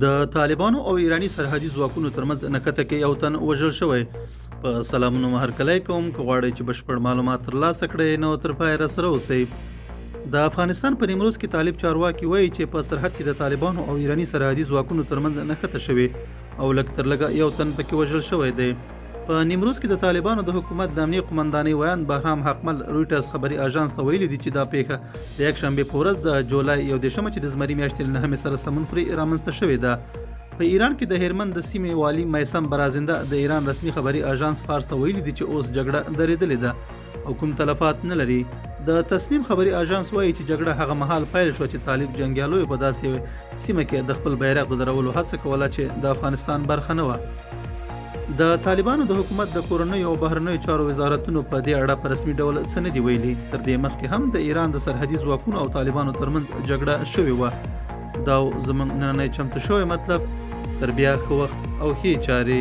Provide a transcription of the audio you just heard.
د طالبانو او ایرانی سرحدي ځواکونو ترمنځ نښته کې یو تن وژل شوی. په سلامونو هرکلی کوم که غواړئ چې بشپړ معلومات ترلاسه کړئ نو تر پایه راسره اوسئ. د افغانستان په نیمروز کې طالب چارواکي وایي چې په سرحد کې د طالبانو او ایرانی سرحدي ځواکونو ترمنځ نښته شوې او لږ تر لږه یو تن پکې وژل شوی دی. په نیمروز کې د طالبانو د حکومت د امنیه قومندانۍ ویان بهرام حقمل رویټرز خبري اژانس ته ویلي دي چې دا پیښه د یکشنبې په ورځ د جولای 1 چې د زمري میاشتې له 9 سره سمون خوري رامنځته شوې ده. په ایران کې د هرمند د سیمې والي میسم برازنده د ایران رسمي خبري اژانس فارس ته ویلي دي چې اوس جګړه درېدلې ده او کوم تلفات نه لري. د تسنیم خبري اژانس وایي چې جګړه هغه مهال پیل شو چې طالب جنگیالو په داسې سیمه کې د خپل بیرغ د درولو هڅه کوله چې د افغانستان برخه نه و. د طالبانو د حکومت د کورنیو او بهرنیو چارو وزارتونو په دې اړه په رسمي ډول څه نه دي ویلي. تر دې مخکې هم د ایران د سرحدي ځواکونو او طالبانو ترمنځ جګړه شوې وه. دا زموږ نننی چمتو شوی مطلب. تر بیا ښه وخت او ښې چارې.